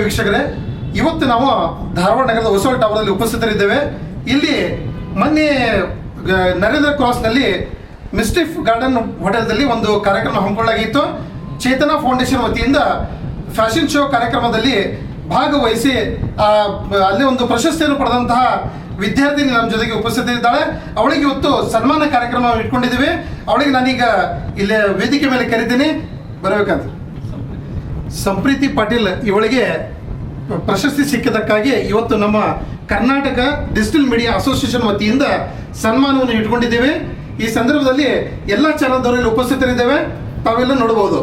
ವೀಕ್ಷಕರೇ, ಇವತ್ತು ನಾವು ಧಾರವಾಡ ನಗರದ ಹೊಸೂರು ಟವರಲ್ಲಿ ಉಪಸ್ಥಿತರಿದ್ದೇವೆ. ಇಲ್ಲಿ ಮೊನ್ನೆ ನರೇಂದ್ರ ಕ್ರಾಸ್ನಲ್ಲಿ ಮಿಸ್ಟಿಫ್ ಗಾರ್ಡನ್ ಹೋಟೆಲ್ದಲ್ಲಿ ಒಂದು ಕಾರ್ಯಕ್ರಮ ಹಮ್ಮಿಕೊಳ್ಳಲಾಗಿತ್ತು. ಚೇತನ ಫೌಂಡೇಶನ್ ವತಿಯಿಂದ ಫ್ಯಾಷನ್ ಶೋ ಕಾರ್ಯಕ್ರಮದಲ್ಲಿ ಭಾಗವಹಿಸಿ ಅಲ್ಲಿ ಒಂದು ಪ್ರಶಸ್ತಿಯನ್ನು ಪಡೆದಂತಹ ವಿದ್ಯಾರ್ಥಿನಿ ನಮ್ಮ ಜೊತೆಗೆ ಉಪಸ್ಥಿತರಿದ್ದಾಳೆ. ಅವಳಿಗೆ ಇವತ್ತು ಸನ್ಮಾನ ಕಾರ್ಯಕ್ರಮ ಇಟ್ಕೊಂಡಿದ್ದೀವಿ. ಅವಳಿಗೆ ನಾನೀಗ ಇಲ್ಲೇ ವೇದಿಕೆ ಮೇಲೆ ಕರಿತೀನಿ, ಬರಬೇಕಂತ. ಸಂಪ್ರೀತಿ ಪಾಟೀಲ್ ಇವಳಿಗೆ ಪ್ರಶಸ್ತಿ ಸಿಕ್ಕಿದ್ದಕ್ಕಾಗಿ ಇವತ್ತು ನಮ್ಮ ಕರ್ನಾಟಕ ಡಿಜಿಟಲ್ ಮೀಡಿಯಾ ಅಸೋಸಿಯೇಷನ್ ವತಿಯಿಂದ ಸನ್ಮಾನವನ್ನು ಇಟ್ಕೊಂಡಿದ್ದೇವೆ. ಈ ಸಂದರ್ಭದಲ್ಲಿ ಎಲ್ಲ ಚಾನಲ್ದವರಲ್ಲಿ ಉಪಸ್ಥಿತರಿದ್ದೇವೆ, ತಾವೆಲ್ಲ ನೋಡಬಹುದು.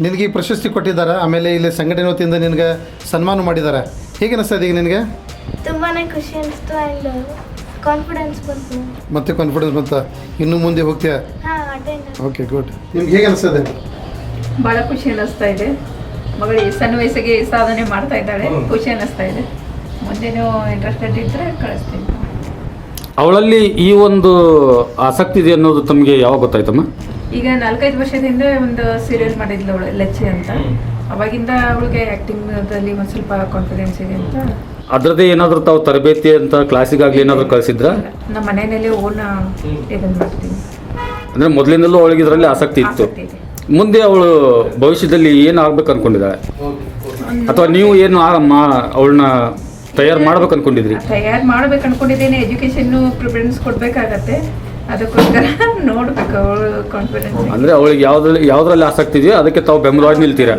ನಿನಗೆ ಈ ಪ್ರಶಸ್ತಿ ಕೊಟ್ಟಿದ್ದಾರೆ, ಆಮೇಲೆ ಇಲ್ಲಿ ಸಂಘಟನೆ ವತಿಯಿಂದ ನಿನಗೆ ಸನ್ಮಾನ ಮಾಡಿದ್ದಾರೆ. ಹೇಗೆ ಅನಿಸ್ತದೆ ಈಗ ನಿನಗೆ? ತುಂಬಾ ಖುಷಿ ಅನಿಸ್ತು ಆ್ಯಂಡ್ ಕಾನ್ಫಿಡೆನ್ಸ್ ಬಂತು. ಮತ್ತೆ ಕಾನ್ಫಿಡೆನ್ಸ್ ಬಂತ, ಇನ್ನು ಮುಂದೆ ಹೋಗ್ತೀಯ? Okay, good. ನಿಮ್ಗೆ ಹೇಗೆ ಅನಿಸ್ತದೆ? ಭಾಳ ಖುಷಿ ಅನ್ನಿಸ್ತಾ ಇದೆ. ಮಗಳು ಸಣ್ಣ ವಯಸ್ಸಿಗೆ ಸಾಧನೆ ಮಾಡ್ತಾ ಇದ್ದಾಳೆ, ಖುಷಿ ಅನ್ನಿಸ್ತಾ ಇದೆ. ಮುಂದೇನು ಇಂಟ್ರೆಸ್ಟೆಡ್ ಇದ್ದರೆ ಕಳಿಸ್ತೀನಿ. ಅವಳಲ್ಲಿ ಈ ಒಂದು ಆಸಕ್ತಿ ಇದೆ ಅನ್ನೋದು ತಮಗೆ ಯಾವಾಗ ಗೊತ್ತಾಯ್ತಮ್ಮ? ಈಗ 4-5 ವರ್ಷದಿಂದ ಒಂದು ಸೀರಿಯಲ್ ಮಾಡಿದ್ಲು ಅವಳು, ಲಚ್ಚಿ ಅಂತ. ಅವಾಗಿಂದ ಅವಳಿಗೆ ಆ್ಯಕ್ಟಿಂಗ್ದಲ್ಲಿ ಒಂದು ಸ್ವಲ್ಪ ಕಾನ್ಫಿಡೆನ್ಸ್ ಇದೆ ಅಂತ. ಅದರದ್ದೇ ಏನಾದರೂ ತಾವು ತರಬೇತಿ ಅಂತ ಕ್ಲಾಸಿಗಾಗಲಿ ಏನಾದರೂ ಕಳಿಸಿದ್ರಾ? ನಮ್ಮ ಮನೆಯಲ್ಲಿ ಓನ್ ಇದನ್ನು ಮಾಡ್ತೀನಿ. ಅಂದರೆ ಮೊದಲಿಂದಲೂ ಅವಳಿಗೆ ಇದರಲ್ಲಿ ಆಸಕ್ತಿ ಇತ್ತು. ಮುಂದೆ ಅವಳು ಭವಿಷ್ಯದಲ್ಲಿ ಏನು ಆಗ್ಬೇಕು ಅನ್ಕೊಂಡಿದ್ದಾಳೆ, ಅಥವಾ ನೀವು ಏನು ಅವಳನ್ನ ತಯಾರು ಮಾಡ್ಬೇಕು ಅನ್ಕೊಂಡಿದ್ರಿ? ತಯಾರು ಮಾಡ್ಬೇಕು ಅನ್ಕೊಂಡಿದ್ದೇನೆ. ಎಜುಕೇಶನ್ನು ಪ್ರಿಫರೆನ್ಸ್ ಕೊಡಬೇಕಾಗತ್ತೆ, ಅದಕ್ಕೋಸ್ಕರ ನೋಡ್ಬೇಕು ಅವಳು ಕಾನ್ಫಿಡೆನ್ಸ್. ಅಂದರೆ ಅವಳಿಗೆ ಯಾವುದ್ರಲ್ಲಿ ಆಸಕ್ತಿ ಇದೆಯೋ ಅದಕ್ಕೆ ತಾವು ಬೆಂಬಲವಾಗಿ ನಿಲ್ತೀರಾ?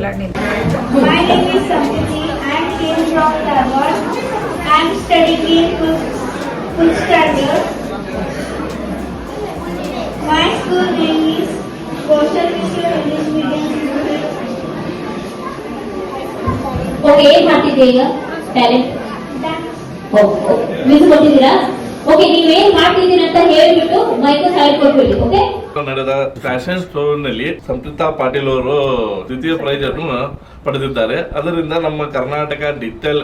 ಓಕೆ, ಏನ್ ಮಾಡ್ತಿದ್ದೀರಾ ಈಗ? ಟ್ಯಾಲೆಂಟ್ ಮ್ಯೂಸಿಕ್ ಕೊಟ್ಟಿದ್ದೀರಾ? ಓಕೆ, ನೀವೇನ್ ಮಾಡ್ತಿದ್ದೀರಾ ಅಂತ ಹೇಳ್ಬಿಟ್ಟು ಮೈಕ್ ಸೈಡ್ ಕೊಟ್ಬಿಡಿ. ಓಕೆ. ನಡೆದ ಫ್ಯಾಷನ್ ಶೋ ನಲ್ಲಿ ಸಂಪ್ರೀತಾ ಪಾಟೀಲ್ ಅವರು ದ್ವಿತೀಯ ಪ್ರೈಸ್ ಅನ್ನು ಪಡೆದಿದ್ದಾರೆ. ಅದರಿಂದ ನಮ್ಮ ಕರ್ನಾಟಕ ಡಿಜಿಟಲ್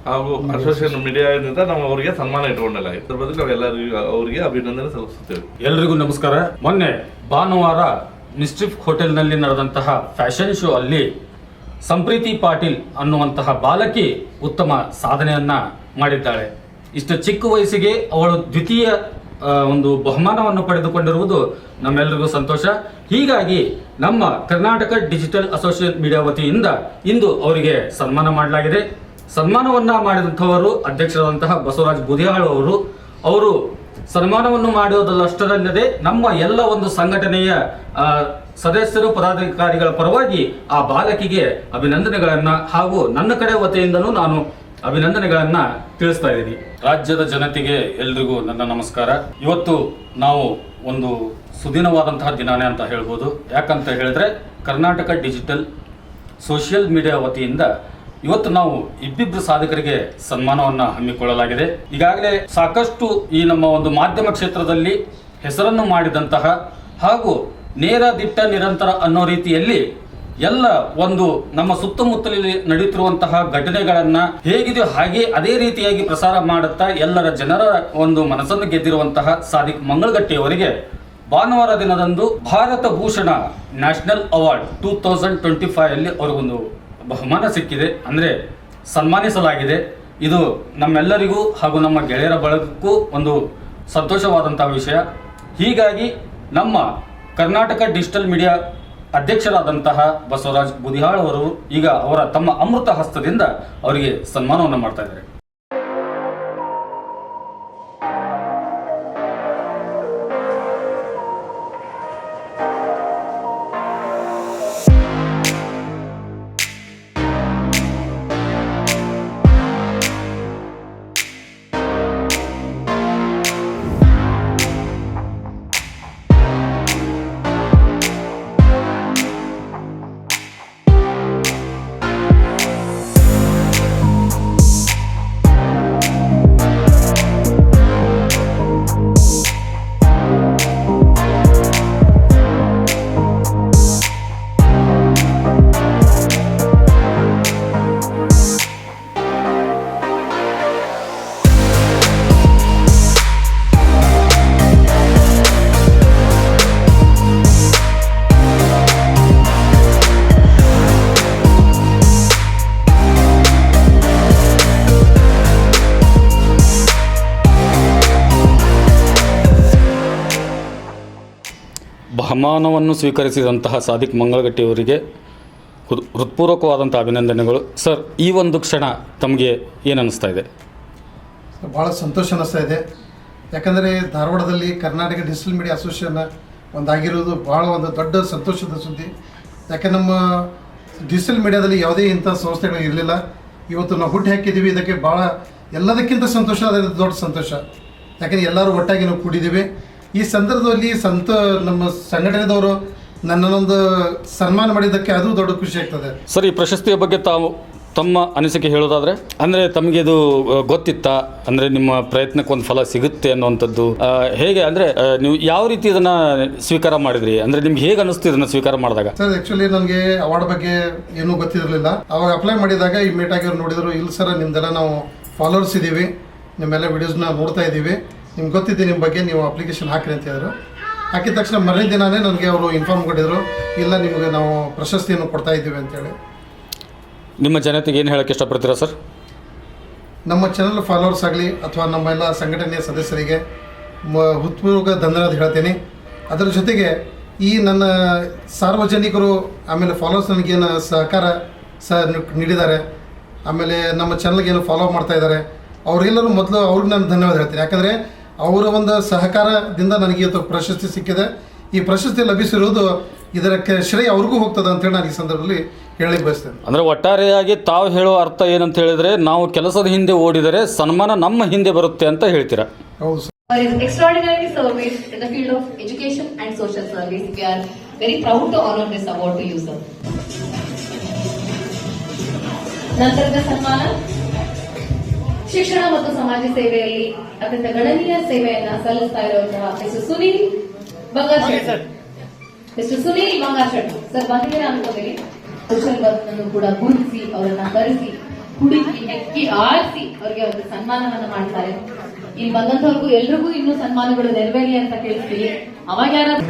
ಹಾಗೂ ಅಸೋಸಿಯೇಷನ್ ಮೀಡಿಯಾದಿಂದ ನಾವು ಅವರಿಗೆ ಸನ್ಮಾನ ಇಟ್ಟುಕೊಂಡಲಾಗಿದೆ. ಅದ್ರ ಬದಲು ನಾವೆಲ್ಲರಿಗೂ ಅವರಿಗೆ ಅಭಿನಂದನೆ ಸಲ್ಲಿಸುತ್ತೇವೆ. ಎಲ್ರಿಗೂ ನಮಸ್ಕಾರ. ಮೊನ್ನೆ ಭಾನುವಾರ ಮಿಸ್ಟಿಫ್ ಹೋಟೆಲ್ನಲ್ಲಿ ನಡೆದಂತಹ ಫ್ಯಾಷನ್ ಶೋ ಅಲ್ಲಿ ಸಂಪ್ರೀತಿ ಪಾಟೀಲ್ ಅನ್ನುವಂತಹ ಬಾಲಕಿ ಉತ್ತಮ ಸಾಧನೆಯನ್ನ ಮಾಡಿದ್ದಾಳೆ. ಇಷ್ಟು ಚಿಕ್ಕ ವಯಸ್ಸಿಗೆ ಅವಳು ದ್ವಿತೀಯ ಒಂದು ಬಹುಮಾನವನ್ನು ಪಡೆದುಕೊಂಡಿರುವುದು ನಮ್ಮೆಲ್ಲರಿಗೂ ಸಂತೋಷ. ಹೀಗಾಗಿ ನಮ್ಮ ಕರ್ನಾಟಕ ಡಿಜಿಟಲ್ ಅಸೋಸಿಯೇಷನ್ ಮೀಡಿಯಾ ವತಿಯಿಂದ ಇಂದು ಅವರಿಗೆ ಸನ್ಮಾನ ಮಾಡಲಾಗಿದೆ. ಸನ್ಮಾನವನ್ನ ಮಾಡಿದಂಥವರು ಅಧ್ಯಕ್ಷರಾದಂತಹ ಬಸವರಾಜ್ ಬುದಿಯಾಳ್ ಅವರು ಸನ್ಮಾನವನ್ನು ಮಾಡುವುದಲ್ಲಷ್ಟರಲ್ಲದೆ ನಮ್ಮ ಎಲ್ಲ ಒಂದು ಸಂಘಟನೆಯ ಸದಸ್ಯರು ಪದಾಧಿಕಾರಿಗಳ ಪರವಾಗಿ ಆ ಬಾಲಕಿಗೆ ಅಭಿನಂದನೆಗಳನ್ನ ಹಾಗೂ ನನ್ನ ಕಡೆ ವತಿಯಿಂದನೂ ನಾನು ಅಭಿನಂದನೆಗಳನ್ನ ತಿಳಿಸ್ತಾ ಇದ್ದೀನಿ. ರಾಜ್ಯದ ಜನತೆಗೆ ಎಲ್ರಿಗೂ ನನ್ನ ನಮಸ್ಕಾರ. ಇವತ್ತು ನಾವು ಒಂದು ಸುದಿನವಾದಂತಹ ದಿನಾನೇ ಅಂತ ಹೇಳ್ಬೋದು. ಯಾಕಂತ ಹೇಳಿದ್ರೆ ಕರ್ನಾಟಕ ಡಿಜಿಟಲ್ ಸೋಷಿಯಲ್ ಮೀಡಿಯಾ ವತಿಯಿಂದ ಇವತ್ತು ನಾವು ಇಬ್ಬಿಬ್ಬರು ಸಾಧಕರಿಗೆ ಸನ್ಮಾನವನ್ನ ಹಮ್ಮಿಕೊಳ್ಳಲಾಗಿದೆ. ಈಗಾಗಲೇ ಸಾಕಷ್ಟು ಈ ನಮ್ಮ ಒಂದು ಮಾಧ್ಯಮ ಕ್ಷೇತ್ರದಲ್ಲಿ ಹೆಸರನ್ನು ಮಾಡಿದಂತಹ ಹಾಗೂ ನೇರ ದಿಟ್ಟ ನಿರಂತರ ಅನ್ನೋ ರೀತಿಯಲ್ಲಿ ಎಲ್ಲ ಒಂದು ನಮ್ಮ ಸುತ್ತಮುತ್ತಲಲ್ಲಿ ನಡೆಯುತ್ತಿರುವಂತಹ ಘಟನೆಗಳನ್ನ ಹೇಗಿದೆಯೋ ಹಾಗೆ ಅದೇ ರೀತಿಯಾಗಿ ಪ್ರಸಾರ ಮಾಡುತ್ತಾ ಎಲ್ಲರ ಜನರ ಒಂದು ಮನಸ್ಸನ್ನು ಗೆದ್ದಿರುವಂತಹ ಸಾದಿಕ್ ಮಂಗಳಗಟ್ಟಿಯವರಿಗೆ ಭಾನುವಾರ ದಿನದಂದು ಭಾರತ ಭೂಷಣ ನ್ಯಾಷನಲ್ ಅವಾರ್ಡ್ 2025 ಅಲ್ಲಿ ಅವ್ರಿಗೊಂದು ಬಹುಮಾನ ಸಿಕ್ಕಿದೆ, ಅಂದ್ರೆ ಸನ್ಮಾನಿಸಲಾಗಿದೆ. ಇದು ನಮ್ಮೆಲ್ಲರಿಗೂ ಹಾಗೂ ನಮ್ಮ ಗೆಳೆಯರ ಬಳಗಕ್ಕೂ ಒಂದು ಸಂತೋಷವಾದಂತಹ ವಿಷಯ. ಹೀಗಾಗಿ ನಮ್ಮ ಕರ್ನಾಟಕ ಡಿಜಿಟಲ್ ಮೀಡಿಯಾ ಅಧ್ಯಕ್ಷರಾದಂತಹ ಬಸವರಾಜ್ ಬುದಿಯಾಳ್ ಅವರು ಈಗ ಅವರ ತಮ್ಮ ಅಮೃತ ಹಸ್ತದಿಂದ ಅವರಿಗೆ ಸನ್ಮಾನವನ್ನು ಮಾಡ್ತಾ ಇದ್ದಾರೆ. ಬಹುಮಾನವನ್ನು ಸ್ವೀಕರಿಸಿದಂತಹ ಸಾದಿಕ್ ಮಂಗಳಗಟ್ಟಿಯವರಿಗೆ ಹೃತ್ಪೂರ್ವಕವಾದಂಥ ಅಭಿನಂದನೆಗಳು. ಸರ್, ಈ ಒಂದು ಕ್ಷಣ ತಮಗೆ ಏನು ಅನ್ನಿಸ್ತಾ ಇದೆ? ಭಾಳ ಸಂತೋಷ ಅನ್ನಿಸ್ತಾ ಇದೆ. ಯಾಕಂದರೆ ಧಾರವಾಡದಲ್ಲಿ ಕರ್ನಾಟಕ ಡಿಜಿಟಲ್ ಮೀಡಿಯಾ ಅಸೋಸಿಯೇಷನ್ ಒಂದಾಗಿರೋದು ಭಾಳ ಒಂದು ದೊಡ್ಡ ಸಂತೋಷದ ಸುದ್ದಿ. ಯಾಕೆ ನಮ್ಮ ಡಿಜಿಟಲ್ ಮೀಡಿಯಾದಲ್ಲಿ ಯಾವುದೇ ಇಂಥ ಸಂಸ್ಥೆಗಳು ಇರಲಿಲ್ಲ. ಇವತ್ತು ನಾವು ಹುಟ್ಟು ಹಾಕಿದ್ದೀವಿ. ಇದಕ್ಕೆ ಭಾಳ ಎಲ್ಲದಕ್ಕಿಂತ ಸಂತೋಷ ಅದರ ದೊಡ್ಡ ಸಂತೋಷ. ಯಾಕಂದರೆ ಎಲ್ಲರೂ ಒಟ್ಟಾಗಿ ನಾವು ಕೂಡಿದ್ದೀವಿ. ಈ ಸಂದರ್ಭದಲ್ಲಿ ನಮ್ಮ ಸಂಘಟನೆದವರು ನನ್ನನ್ನೊಂದು ಸನ್ಮಾನ ಮಾಡಿದ್ದಕ್ಕೆ ಅದು ದೊಡ್ಡ ಖುಷಿ ಆಗ್ತದೆ. ಸರ್, ಈ ಪ್ರಶಸ್ತಿಯ ಬಗ್ಗೆ ತಮ್ಮ ಅನಿಸಿಕೆ ಹೇಳೋದಾದರೆ, ಅಂದರೆ ತಮಗೆ ಇದು ಗೊತ್ತಿತ್ತಾ? ಅಂದರೆ ನಿಮ್ಮ ಪ್ರಯತ್ನಕ್ಕೆ ಒಂದು ಫಲ ಸಿಗುತ್ತೆ ಅನ್ನುವಂಥದ್ದು ಹೇಗೆ? ಅಂದರೆ ನೀವು ಯಾವ ರೀತಿ ಇದನ್ನು ಸ್ವೀಕಾರ ಮಾಡಿದ್ರಿ? ಅಂದರೆ ನಿಮ್ಗೆ ಹೇಗೆ ಅನ್ನಿಸ್ತು ಇದನ್ನು ಸ್ವೀಕಾರ ಮಾಡಿದಾಗ? ಸರ್, ಆ್ಯಕ್ಚುಲಿ ನನಗೆ ಅವಾರ್ಡ್ ಬಗ್ಗೆ ಏನೂ ಗೊತ್ತಿರಲಿಲ್ಲ. ಅವಾಗ ಅಪ್ಲೈ ಮಾಡಿದಾಗ ಈ ಮೀಟ್ ಆಗಿವ್ರು ನೋಡಿದ್ರು, ಇಲ್ಲ ಸರ್ ನಿಮ್ದೆಲ್ಲ ನಾವು ಫಾಲೋವರ್ಸ್ ಇದ್ದೀವಿ, ನಿಮ್ಮೆಲ್ಲ ವಿಡಿಯೋಸ್ನ ನೋಡ್ತಾ ಇದ್ದೀವಿ, ನಿಮ್ಗೆ ಗೊತ್ತಿದೆ ನಿಮ್ಮ ಬಗ್ಗೆ, ನೀವು ಅಪ್ಲಿಕೇಶನ್ ಹಾಕಿರಿ ಅಂತ ಹೇಳಿದ್ರು. ಹಾಕಿದ ತಕ್ಷಣ ಮರನೇ ದಿನಾನೇ ನನಗೆ ಅವರು ಇನ್ಫಾರ್ಮ್ ಮಾಡಿದರು, ಇಲ್ಲ ನಿಮಗೆ ನಾವು ಪ್ರಶಸ್ತಿಯನ್ನು ಕೊಡ್ತಾ ಇದ್ದೀವಿ ಅಂತೇಳಿ. ನಿಮ್ಮ ಜನತೆಗೆ ಏನು ಹೇಳೋಕ್ಕೆ ಇಷ್ಟಪಡ್ತೀರಾ ಸರ್? ನಮ್ಮ ಚಾನಲ್ ಫಾಲೋವರ್ಸ್ ಆಗಲಿ ಅಥವಾ ನಮ್ಮೆಲ್ಲ ಸಂಘಟನೆಯ ಸದಸ್ಯರಿಗೆ ಹೃತ್ಪೂರ್ವಕ ಧನ್ಯವಾದ ಹೇಳ್ತೀನಿ. ಅದರ ಜೊತೆಗೆ ಈ ನನ್ನ ಸಾರ್ವಜನಿಕರು ಆಮೇಲೆ ಫಾಲೋವರ್ಸ್ ನನಗೇನು ಸಹಕಾರ ನೀಡಿದ್ದಾರೆ, ಆಮೇಲೆ ನಮ್ಮ ಚಾನಲ್ಗೆ ಏನು ಫಾಲೋ ಮಾಡ್ತಾ ಇದ್ದಾರೆ, ಅವರೆಲ್ಲರೂ ಮೊದಲು ಅವ್ರಿಗೆ ನಾನು ಧನ್ಯವಾದ ಹೇಳ್ತೀನಿ. ಯಾಕಂದರೆ ಅವರ ಒಂದು ಸಹಕಾರದಿಂದ ನನಗೆ ಇವತ್ತು ಪ್ರಶಸ್ತಿ ಸಿಕ್ಕಿದೆ. ಈ ಪ್ರಶಸ್ತಿ ಲಭಿಸಿರುವುದು ಇದರ ಶ್ರೇಯ ಅವ್ರಿಗೂ ಹೋಗ್ತದೆ ಅಂತೇಳಿ ನಾನು ಈ ಸಂದರ್ಭದಲ್ಲಿ ಹೇಳಿ ಬಯಸ್ತೇನೆ. ಅಂದರೆ ಒಟ್ಟಾರೆಯಾಗಿ ತಾವು ಹೇಳೋ ಅರ್ಥ ಏನಂತ ಹೇಳಿದರೆ, ನಾವು ಕೆಲಸದ ಹಿಂದೆ ಓಡಿದರೆ ಸನ್ಮಾನ ನಮ್ಮ ಹಿಂದೆ ಬರುತ್ತೆ ಅಂತ ಹೇಳ್ತೀರಾ? ಹೌದು sir. For his extraordinary service in the field of education and social service, we are very proud to honor this award to you, sir. ನಂತರದ ಸನ್ಮಾನ ಶಿಕ್ಷಣ ಮತ್ತು ಸಮಾಜ ಸೇವೆಯಲ್ಲಿ ಅತ್ಯಂತ ಗಣನೀಯ ಸೇವೆಯನ್ನ ಸಲ್ಲಿಸ್ತಾ ಇರುವಂತಹ mister Sunil Bangarashetti. Mister Sunil Bangarashetti sir ಬಂದಿದ್ದೀರಾ ಅನ್ಕೋತೀನಿ. ಸೋಷಿಯಲ್ ವರ್ಕ್ ಅನ್ನು ಕೂಡ ಗುರುತಿಸಿ ಅವರನ್ನ ಕರೆಸಿ ಹುಡುಕಿ ಹೆಕ್ಕಿ ಆರಿಸಿ ಅವರಿಗೆ ಒಂದು ಸನ್ಮಾನವನ್ನ ಮಾಡ್ತಾರೆ. ಇಲ್ಲಿ ಬಂದಂತವ್ರಿಗೂ ಎಲ್ರಿಗೂ ಇನ್ನೂ ಸನ್ಮಾನಗಳು ನೆರವೇರಲಿ ಅಂತ ಕೇಳಿಸ್ತೀವಿ. ಅವಾಗ ಯಾರಾದ್ರೂ